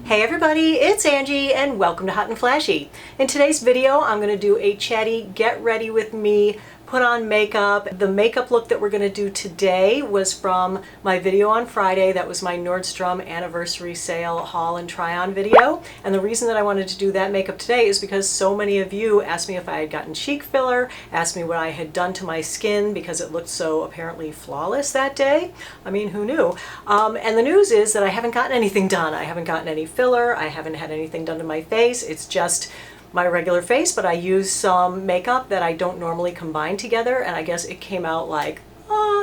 Hey everybody, it's Angie and welcome to Hot and Flashy. In today's video, I'm going to do a chatty get ready with me, put on makeup. The makeup look that we're going to do today was from my video on Friday. That was my Nordstrom anniversary sale haul and try on video. And the reason that I wanted to do that makeup today is because so many of you asked me if I had gotten cheek filler, asked me what I had done to my skin because it looked so apparently flawless that day. I mean, who knew? And the news is that I haven't gotten anything done. I haven't gotten any filler. I haven't had anything done to my face. It's just my regular face, but I used some makeup that I don't normally combine together, and I guess it came out like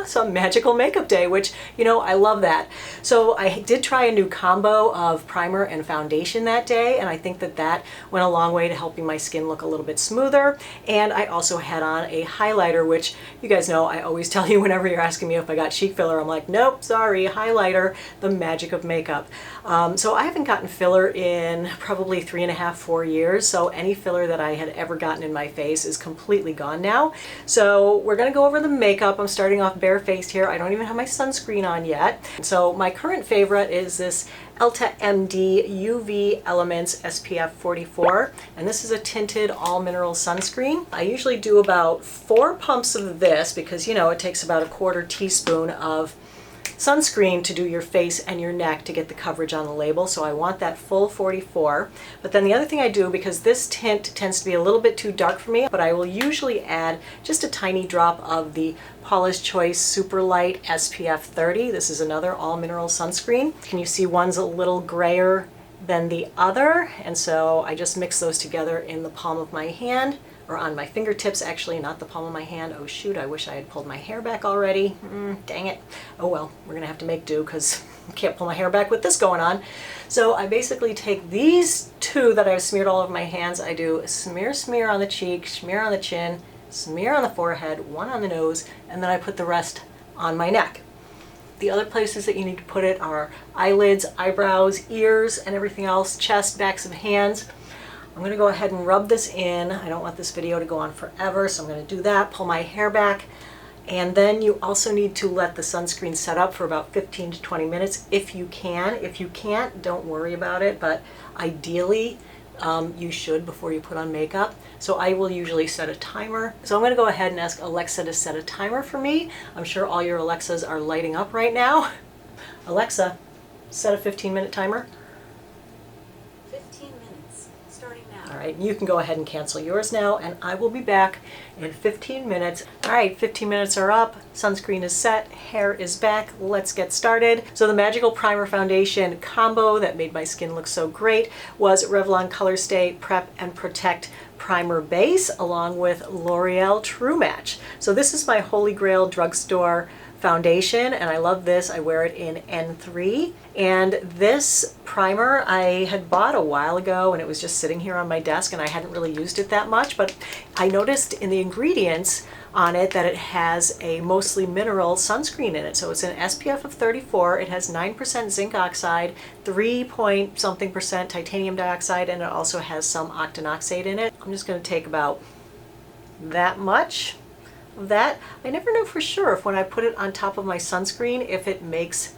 some magical makeup day, which, you know, I love that. So I did try a new combo of primer and foundation that day, and I think that that went a long way to helping my skin look a little bit smoother. And I also had on a highlighter, which you guys know I always tell you whenever you're asking me if I got cheek filler, I'm like, nope, sorry, highlighter, the magic of makeup. So I haven't gotten filler in probably 3.5, 4 years, so any filler that I had ever gotten in my face is completely gone now. So we're gonna go over the makeup. I'm starting off bare-faced here. I don't even have my sunscreen on yet. So my current favorite is this Elta MD UV Elements SPF 44, and this is a tinted all mineral sunscreen. I usually do about 4 pumps of this because, you know, it takes about 1/4 teaspoon of sunscreen to do your face and your neck to get the coverage on the label, so I want that full 44. But then the other thing I do, because this tint tends to be a little bit too dark for me, but I will usually add just a tiny drop of the Paula's Choice Super Light SPF 30. This is another all mineral sunscreen. Can you see one's a little grayer than the other? And so I just mix those together in the palm of my hand, or on my fingertips, actually, not the palm of my hand. Oh shoot, I wish I had pulled my hair back already. Dang it. Oh well, we're gonna have to make do because I can't pull my hair back with this going on. So I basically take these two that I've smeared all over my hands. I do a smear on the cheek, smear on the chin, smear on the forehead, one on the nose, and then I put the rest on my neck. The other places that you need to put it are eyelids, eyebrows, ears, and everything else, chest, backs of hands. I'm going to go ahead and rub this in. I don't want this video to go on forever, so I'm going to do that, pull my hair back, and then you also need to let the sunscreen set up for about 15 to 20 minutes if you can. If you can't, don't worry about it, but ideally you should before you put on makeup. So I will usually set a timer. So I'm going to go ahead and ask Alexa to set a timer for me. I'm sure all your Alexas are lighting up right now. Alexa, set a 15-minute timer. All right, you can go ahead and cancel yours now, and I will be back in 15 minutes. All right, 15 minutes are up, sunscreen is set, hair is back, let's get started. So the magical primer foundation combo that made my skin look so great was Revlon Colorstay Prep and Protect Primer Base along with L'Oreal True Match. So this is my holy grail drugstore foundation, and I love this. I wear it in N3, and this primer I had bought a while ago and it was just sitting here on my desk and I hadn't really used it that much, but I noticed in the ingredients on it that it has a mostly mineral sunscreen in it. So it's an SPF of 34, it has 9% zinc oxide, 3-point-something% titanium dioxide, and it also has some octinoxate in it. I'm just going to take about that much of that. I never know for sure if when I put it on top of my sunscreen if it makes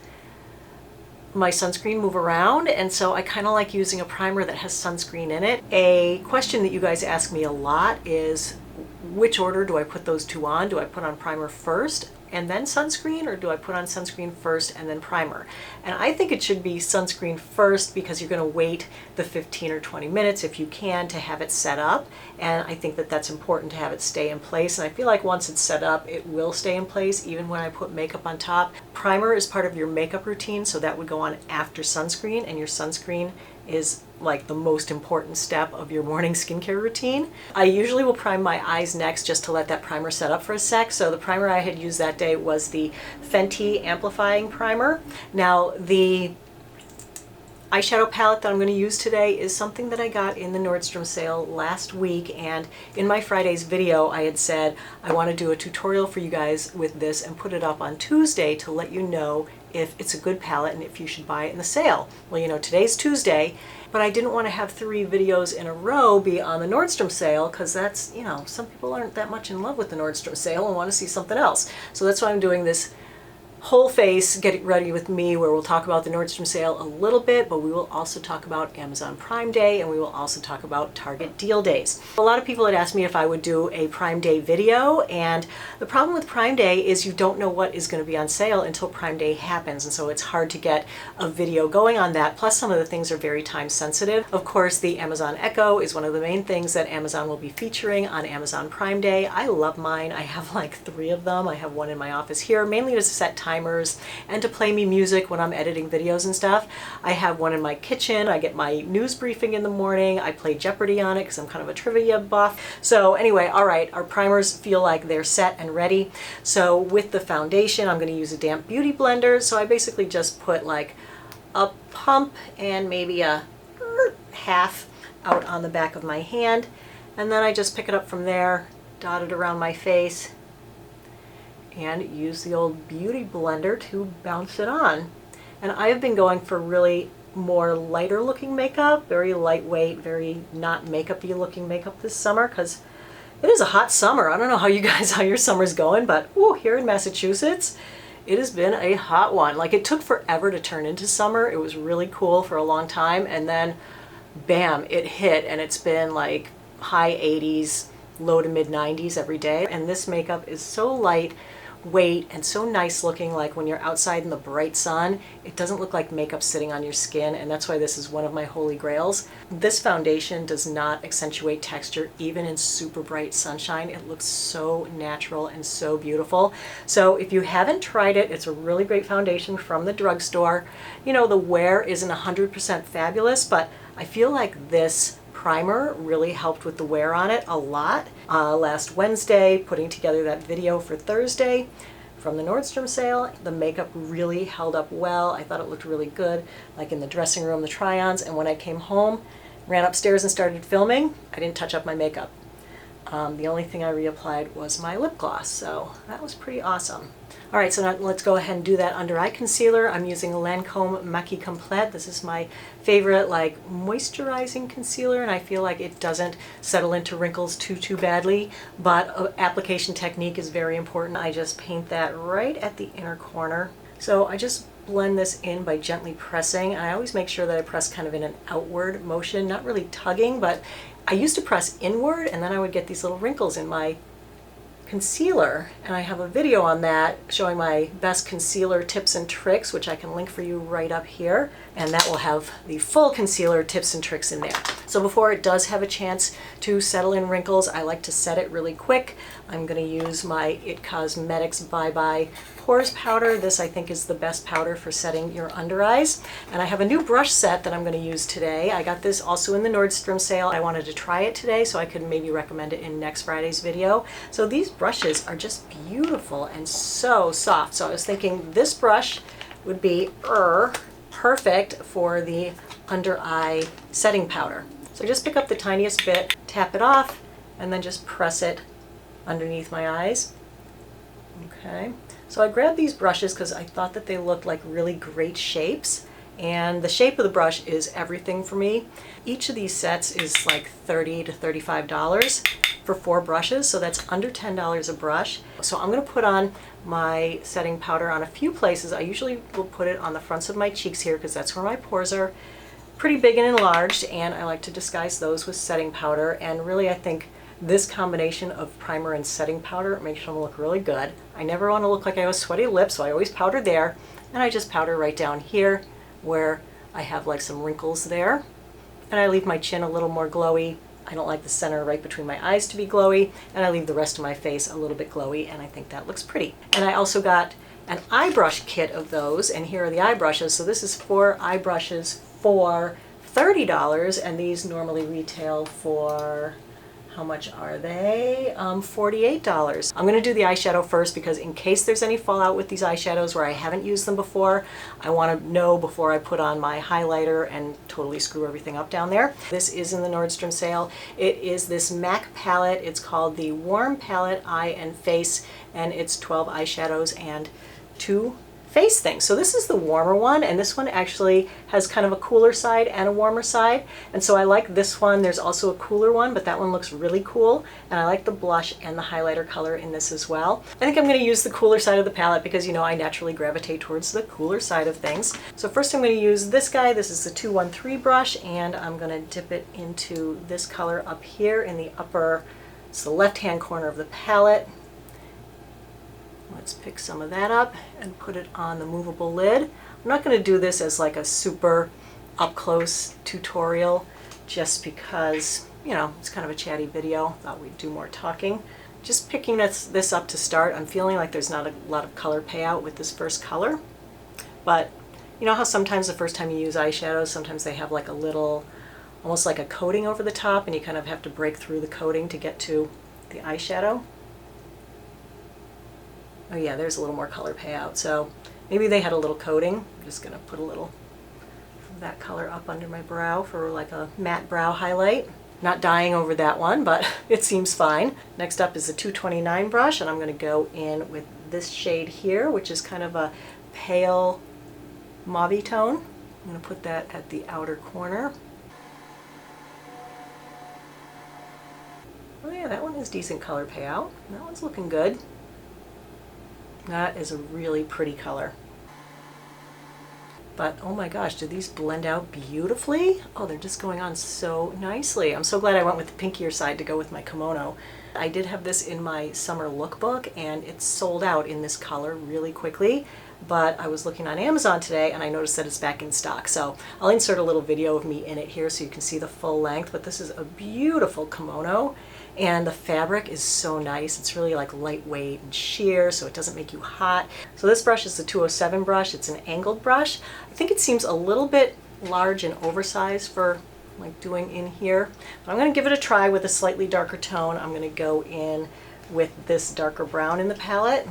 my sunscreen move around, and so I kind of like using a primer that has sunscreen in it. A question that you guys ask me a lot is which order do I put those two on? Do I put on primer first and then sunscreen, or do I put on sunscreen first and then primer? And I think it should be sunscreen first because you're going to wait the 15 or 20 minutes if you can to have it set up, and I think that that's important to have it stay in place, and I feel like once it's set up it will stay in place even when I put makeup on top. Primer is part of your makeup routine, so that would go on after sunscreen, and your sunscreen is like the most important step of your morning skincare routine. I usually will prime my eyes next just to let that primer set up for a sec. So the primer I had used that day was the Fenty Amplifying Primer. Now the eyeshadow palette that I'm going to use today is something that I got in the Nordstrom sale last week, and in my Friday's video I had said I want to do a tutorial for you guys with this and put it up on Tuesday to let you know if it's a good palette and if you should buy it in the sale. Well, you know, today's Tuesday, but I didn't want to have 3 videos in a row be on the Nordstrom sale because that's, you know, some people aren't that much in love with the Nordstrom sale and want to see something else. So that's why I'm doing this whole face Get Ready With Me, where we'll talk about the Nordstrom sale a little bit, but we will also talk about Amazon Prime Day, and we will also talk about Target deal days. A lot of people had asked me if I would do a Prime Day video, and the problem with Prime Day is you don't know what is going to be on sale until Prime Day happens, and so it's hard to get a video going on that. Plus, some of the things are very time sensitive. Of course, the Amazon Echo is one of the main things that Amazon will be featuring on Amazon Prime Day. I love mine. I have like 3 of them. I have one in my office here, mainly to set timers and to play me music when I'm editing videos and stuff. I have one in my kitchen. I get my news briefing in the morning. I play Jeopardy on it because I'm kind of a trivia buff. So anyway, all right, our primers feel like they're set and ready. So with the foundation, I'm going to use a damp beauty blender. So I basically just put like a pump and maybe a half out on the back of my hand. And then I just pick it up from there, dot it around my face, and use the old beauty blender to bounce it on. And I've been going for really more lighter looking makeup, very lightweight, very not makeup-y looking makeup this summer, because it is a hot summer. I don't know how you guys, how your summer's going, but ooh, here in Massachusetts, it has been a hot one. Like, it took forever to turn into summer. It was really cool for a long time, and then bam, it hit, and it's been like high 80s, low to mid 90s every day. And this makeup is so light weight and so nice looking, like when you're outside in the bright sun, it doesn't look like makeup sitting on your skin, and that's why this is one of my holy grails. This foundation does not accentuate texture even in super bright sunshine. It looks so natural and so beautiful. So if you haven't tried it, it's a really great foundation from the drugstore. You know, the wear isn't 100% fabulous, but I feel like this primer really helped with the wear on it a lot. Last Wednesday, putting together that video for Thursday from the Nordstrom sale, the makeup really held up well. I thought it looked really good, like in the dressing room, the try-ons, and when I came home, ran upstairs and started filming, I didn't touch up my makeup. The only thing I reapplied was my lip gloss, so that was pretty awesome. All right, so now let's go ahead and do that under eye concealer. I'm using Lancome Maki Complete. This is my favorite like moisturizing concealer, and I feel like it doesn't settle into wrinkles too badly, but application technique is very important. I just paint that right at the inner corner. So I just blend this in by gently pressing, and I always make sure that I press kind of in an outward motion, not really tugging, but I used to press inward, and then I would get these little wrinkles in my concealer, and I have a video on that showing my best concealer tips and tricks, which I can link for you right up here, and that will have the full concealer tips and tricks in there. So before it does have a chance to settle in wrinkles, I like to set it really quick. I'm going to use my IT Cosmetics Bye Bye Pores Powder. This I think is the best powder for setting your under eyes. And I have a new brush set that I'm going to use today. I got this also in the Nordstrom sale. I wanted to try it today so I could maybe recommend it in next Friday's video. So these brushes are just beautiful and so soft. So I was thinking this brush would be perfect for the under eye setting powder. So just pick up the tiniest bit, tap it off, and then just press it underneath my eyes. Okay, so I grabbed these brushes because I thought that they looked like really great shapes, and the shape of the brush is everything for me. Each of these sets is like $30 to $35 for 4 brushes, so that's under $10 a brush. So I'm going to put on my setting powder on a few places. I usually will put it on the fronts of my cheeks here because that's where my pores are pretty big and enlarged, and I like to disguise those with setting powder. And really, I think this combination of primer and setting powder makes them look really good. I never want to look like I have a sweaty lip, so I always powder there, and I just powder right down here where I have like some wrinkles there, and I leave my chin a little more glowy. I don't like the center right between my eyes to be glowy, and I leave the rest of my face a little bit glowy, and I think that looks pretty. And I also got an eye brush kit of those, and here are the eye brushes. So this is 4 eye brushes for $30, and these normally retail for, how much are they? $48. I'm going to do the eyeshadow first because in case there's any fallout with these eyeshadows where I haven't used them before, I want to know before I put on my highlighter and totally screw everything up down there. This is in the Nordstrom sale. It is this MAC palette. It's called the Warm Palette Eye and Face, and it's 12 eyeshadows and 2 face thing. So this is the warmer one, and this one actually has kind of a cooler side and a warmer side. And so I like this one. There's also a cooler one, but that one looks really cool. And I like the blush and the highlighter color in this as well. I think I'm going to use the cooler side of the palette because, you know, I naturally gravitate towards the cooler side of things. So first I'm going to use this guy. This is the 213 brush, and I'm going to dip it into this color up here in the upper, it's the left-hand corner of the palette. Let's pick some of that up and put it on the movable lid. I'm not going to do this as like a super up-close tutorial just because, you know, it's kind of a chatty video. Thought we'd do more talking. Just picking this up to start. I'm feeling like there's not a lot of color payout with this first color. But you know how sometimes the first time you use eyeshadows, sometimes they have like a little, almost like a coating over the top, and you kind of have to break through the coating to get to the eyeshadow. Oh yeah, there's a little more color payout. So maybe they had a little coating. I'm just gonna put a little of that color up under my brow for like a matte brow highlight. Not dying over that one, but it seems fine. Next up is the 229 brush, and I'm gonna go in with this shade here, which is kind of a pale mauve tone. I'm gonna put that at the outer corner. Oh yeah, that one has decent color payout. That one's looking good. That is a really pretty color. But oh my gosh, do these blend out beautifully? Oh, they're just going on so nicely. I'm so glad I went with the pinkier side to go with my kimono. I did have this in my summer lookbook, and it sold out in this color really quickly. But I was looking on Amazon today and I noticed that it's back in stock. So I'll insert a little video of me in it here so you can see the full length. But this is a beautiful kimono, and the fabric is so nice. It's really like lightweight and sheer, so it doesn't make you hot. So this brush is the 207 brush. It's an angled brush. I think it seems a little bit large and oversized for like doing in here. But I'm going to give it a try with a slightly darker tone. I'm going to go in with this darker brown in the palette.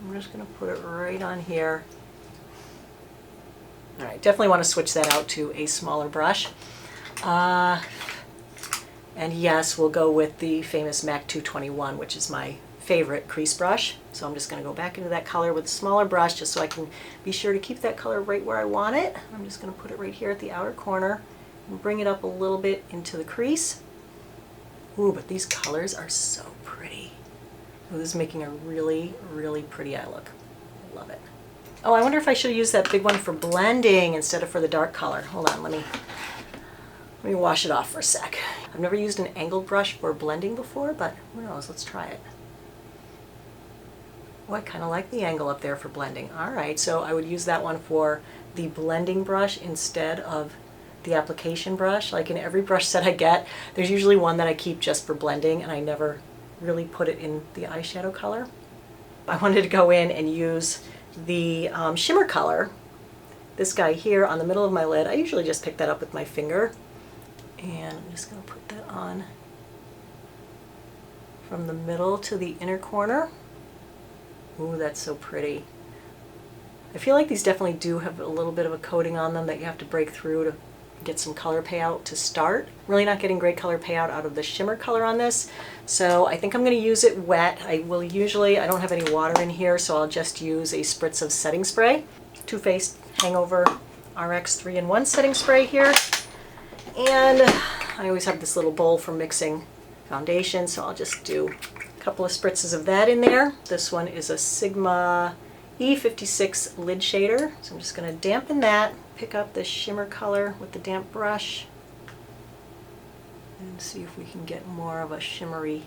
I'm just going to put it right on here. All right, definitely want to switch that out to a smaller brush. And yes, we'll go with the famous MAC 221, which is my favorite crease brush. So I'm just going to go back into that color with a smaller brush just so I can be sure to keep that color right where I want it. I'm just going to put it right here at the outer corner and bring it up a little bit into the crease. Ooh, but these colors are so pretty. Ooh, this is making a really, really pretty eye look. I love it. Oh, I wonder if I should have used that big one for blending instead of for the dark color. Hold on, let me wash it off for a sec. I've never used an angled brush for blending before, but who knows, let's try it. Oh, I kind of like the angle up there for blending. All right, so I would use that one for the blending brush instead of the application brush. Like in every brush set I get, there's usually one that I keep just for blending, and I never really put it in the eyeshadow color. I wanted to go in and use the shimmer color, this guy here on the middle of my lid. I usually just pick that up with my finger. And I'm just going to put that on from the middle to the inner corner. Ooh, that's so pretty. I feel like these definitely do have a little bit of a coating on them that you have to break through to get some color payout to start. Really not getting great color payout out of the shimmer color on this. So I think I'm going to use it wet. I don't have any water in here, so I'll just use a spritz of setting spray. Too Faced Hangover RX 3-in-1 setting spray here. And I always have this little bowl for mixing foundation, so I'll just do a couple of spritzes of that in there. This one is a Sigma E56 lid shader, so I'm just going to dampen that, pick up the shimmer color with the damp brush, and see if we can get more of a shimmery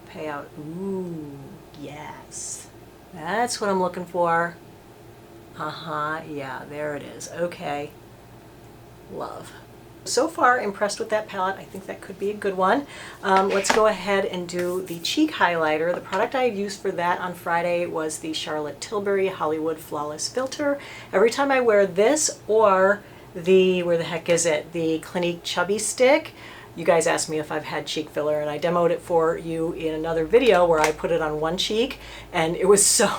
payout. Ooh, yes. That's what I'm looking for. Yeah, there it is. Okay. Love. So far impressed with that palette. I think that could be a good one. Let's go ahead and do the cheek highlighter. The product I used for that on Friday was the Charlotte Tilbury Hollywood Flawless Filter. Every time I wear this or the, where the heck is it, the Clinique Chubby Stick, you guys asked me if I've had cheek filler, and I demoed it for you in another video where I put it on one cheek, and it was so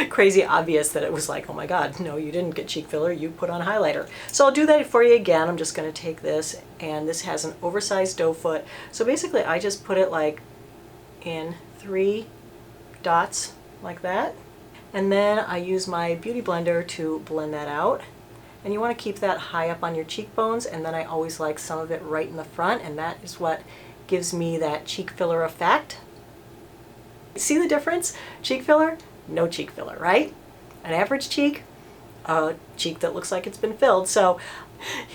crazy obvious that it was like, oh my god, no, you didn't get cheek filler, you put on highlighter. So I'll do that for you again. I'm just going to take this, and this has an oversized doe foot. So basically I just put it like in 3 dots like that, And then I use my beauty blender to blend that out. And you want to keep that high up on your cheekbones, and then I always like some of it right in the front, and that is what gives me that cheek filler effect. See the difference? Cheek filler, no cheek filler, right? An average cheek, a cheek that looks like it's been filled. So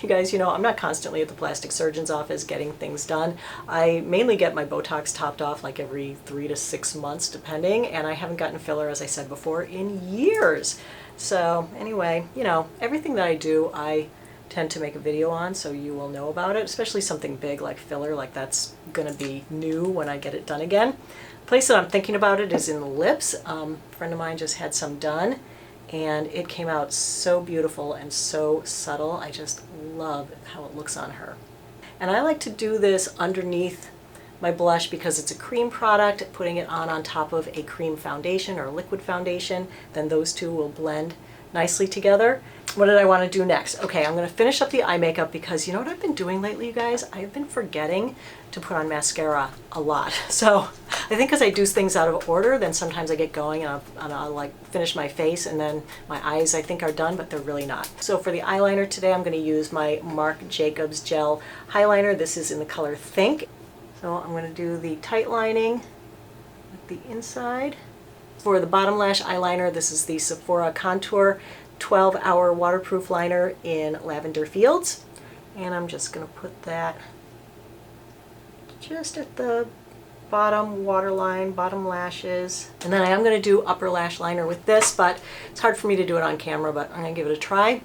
you guys, you know, I'm not constantly at the plastic surgeon's office getting things done. I mainly get my Botox topped off like every 3 to 6 months depending, and I haven't gotten filler, as I said before, in years. So anyway, you know, everything that I do, I tend to make a video on so you will know about it, especially something big like filler, like that's gonna be new when I get it done again. The place that I'm thinking about it is in the lips. A friend of mine just had some done, and it came out so beautiful and so subtle. I just love how it looks on her. And I like to do this underneath my blush because it's a cream product, putting it on top of a cream foundation or liquid foundation, then those two will blend nicely together. What did I want to do next? Okay, I'm going to finish up the eye makeup because you know what I've been doing lately, you guys? I've been forgetting to put on mascara a lot. So I think because I do things out of order, then sometimes I get going and I'll like finish my face and then my eyes I think are done, but they're really not. So for the eyeliner today, I'm going to use my Marc Jacobs Gel Highliner. This is in the color Think. So I'm going to do the tight lining at the inside. For the bottom lash eyeliner, this is the Sephora Contour 12-hour waterproof liner in Lavender Fields. And I'm just going to put that just at the bottom waterline, bottom lashes. And then I am going to do upper lash liner with this, but it's hard for me to do it on camera, but I'm going to give it a try.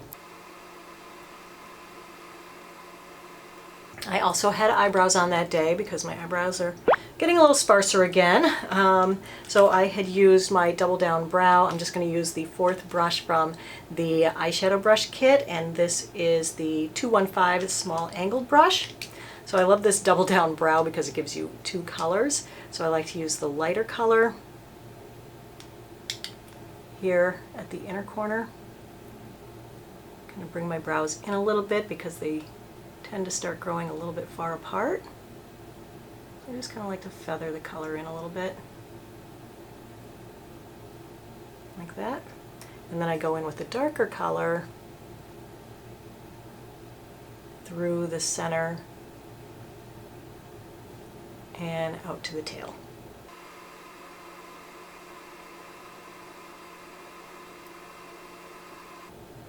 I also had eyebrows on that day because my eyebrows are getting a little sparser again. So I had used my Double Down Brow. I'm just going to use the 4th brush from the eyeshadow brush kit, and this is the 215 small angled brush. So I love this Double Down Brow because it gives you 2 colors. So I like to use the lighter color here at the inner corner. I'm going to bring my brows in a little bit because they tend to start growing a little bit far apart. I just kind of like to feather the color in a little bit, like that. And then I go in with a darker color through the center and out to the tail.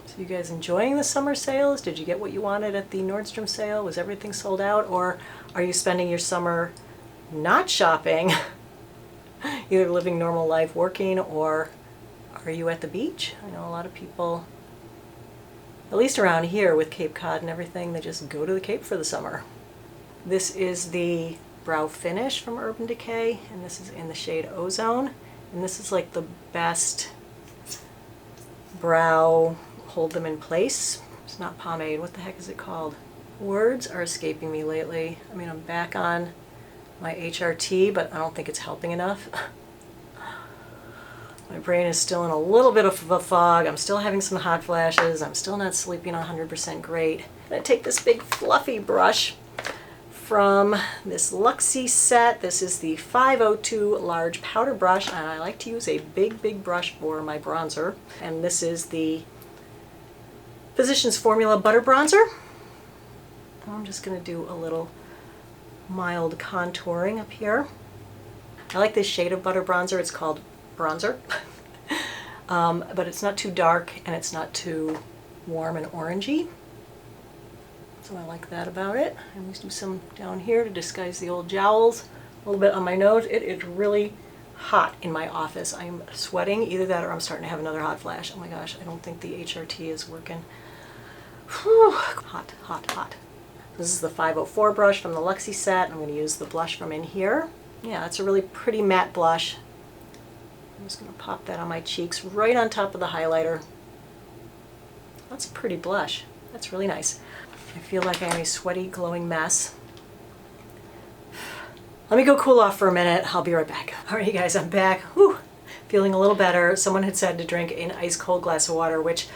So you guys enjoying the summer sales? Did you get what you wanted at the Nordstrom sale? Was everything sold out? Or are you spending your summer not shopping, either living normal life, working, or are you at the beach? I know a lot of people, at least around here with Cape Cod and everything, they just go to the Cape for the summer. This is the brow finish from Urban Decay, and this is in the shade Ozone. And this is like the best brow hold them in place. It's not pomade. What the heck is it called? Words are escaping me lately. I mean, I'm back on my HRT, but I don't think it's helping enough. My brain is still in a little bit of a fog. I'm still having some hot flashes. I'm still not sleeping 100% great. I'm going to take this big fluffy brush from this Lychee set. This is the 502 large powder brush, and I like to use a big brush for my bronzer. And this is the Physicians Formula Butter Bronzer. I'm just going to do a little mild contouring up here. I like this shade of butter bronzer. It's called Bronzer. But it's not too dark and it's not too warm and orangey. So I like that about it. I'm going to do some down here to disguise the old jowls. A little bit on my nose. It is really hot in my office. I'm sweating. Either that or I'm starting to have another hot flash. Oh my gosh, I don't think the HRT is working. Whew. Hot, hot, hot. This is the 504 brush from the Lychee set. I'm going to use the blush from in here. Yeah, it's a really pretty matte blush. I'm just going to pop that on my cheeks right on top of the highlighter. That's a pretty blush. That's really nice. I feel like I'm a sweaty, glowing mess. Let me go cool off for a minute. I'll be right back. All right, you guys, I'm back. Whew. Feeling a little better. Someone had said to drink an ice cold glass of water, which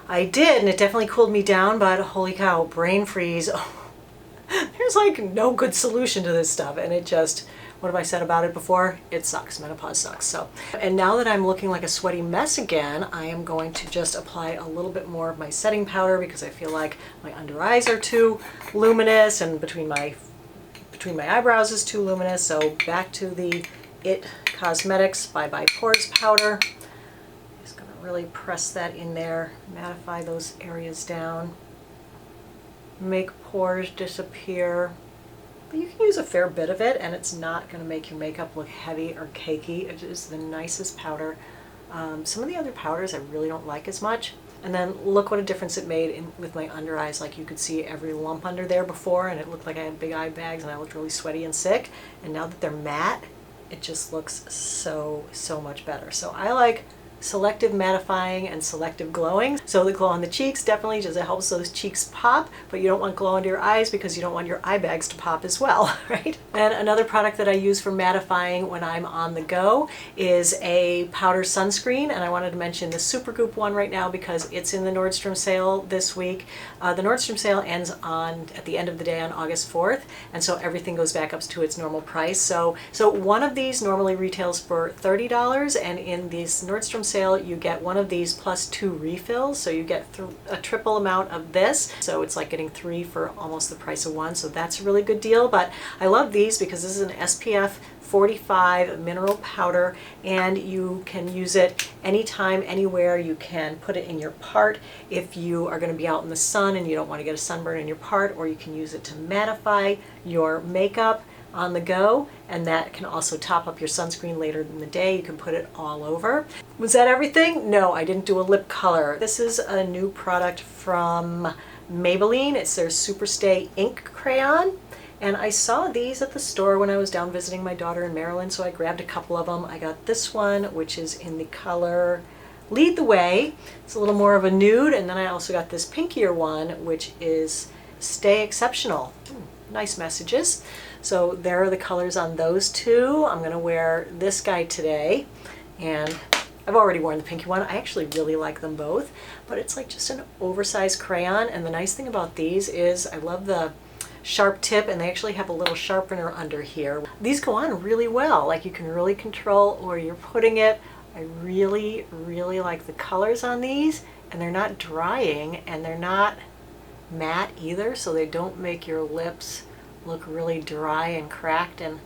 I did, and it definitely cooled me down, but holy cow, brain freeze. Oh, there's like no good solution to this stuff, and it just what have I said about it before? It sucks. Menopause sucks. So, and now that I'm looking like a sweaty mess again, I am going to just apply a little bit more of my setting powder because I feel like my under eyes are too luminous and between my eyebrows is too luminous. So back to the It Cosmetics Bye Bye Pores powder. Just going to really press that in there, mattify those areas down, make pores disappear. But you can use a fair bit of it and it's not going to make your makeup look heavy or cakey. It is the nicest powder. Some of the other powders I really don't like as much. And then look what a difference it made with my under eyes. Like you could see every lump under there before and it looked like I had big eye bags and I looked really sweaty and sick. And now that they're matte, it just looks so much better. So I like selective mattifying and selective glowing. So the glow on the cheeks definitely just helps those cheeks pop, but you don't want glow under your eyes because you don't want your eye bags to pop as well, right? And another product that I use for mattifying when I'm on the go is a powder sunscreen, and I wanted to mention the Supergoop one right now because it's in the Nordstrom sale this week. The Nordstrom sale ends at the end of the day on August 4th, and so everything goes back up to its normal price. So one of these normally retails for $30, and in this Nordstrom sale you get one of these plus 2 refills, so you get a triple amount of this, so it's like getting 3 for almost the price of 1, so that's a really good deal. But I love these because this is an SPF 45 mineral powder and you can use it anytime, anywhere. You can put it in your part if you are going to be out in the sun and you don't want to get a sunburn in your part, or you can use it to mattify your makeup on the go, and that can also top up your sunscreen later in the day. You can put it all over. Was that everything? No, I didn't do a lip color. This is a new product from Maybelline. It's their Superstay Ink Crayon. And I saw these at the store when I was down visiting my daughter in Maryland, so I grabbed a couple of them. I got this one, which is in the color Lead the Way. It's a little more of a nude, and then I also got this pinkier one, which is Stay Exceptional. Nice messages. So there are the colors on those two. I'm going to wear this guy today, and I've already worn the pinky one. I actually really like them both, but it's like just an oversized crayon, and the nice thing about these is I love the sharp tip, and they actually have a little sharpener under here. These go on really well. Like you can really control where you're putting it. I really like the colors on these, and they're not drying and they're not matte either, so they don't make your lips look really dry and cracked and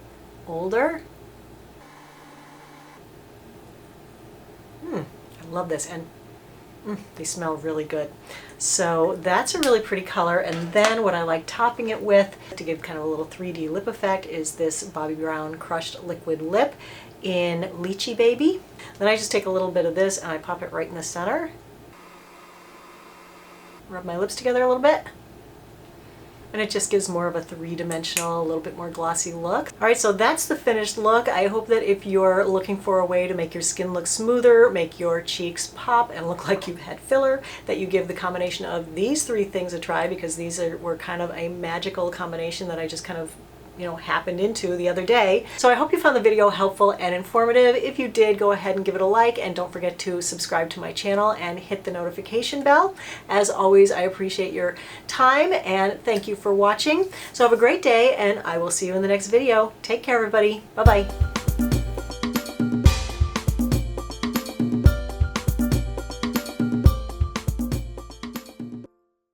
older. I love this, and they smell really good. So that's a really pretty color. And then what I like topping it with to give kind of a little 3D lip effect is this Bobbi Brown Crushed Liquid Lip in Lychee Baby. Then I just take a little bit of this and I pop it right in the center. Rub my lips together a little bit. And it just gives more of a three-dimensional, a little bit more glossy look. All right, so that's the finished look. I hope that if you're looking for a way to make your skin look smoother, make your cheeks pop and look like you've had filler, that you give the combination of these 3 things a try, because these were kind of a magical combination that I just kind of happened into the other day. So I hope you found the video helpful and informative. If you did, go ahead and give it a like, and don't forget to subscribe to my channel and hit the notification bell. As always, I appreciate your time and thank you for watching. So have a great day, and I will see you in the next video. Take care, everybody. Bye-bye.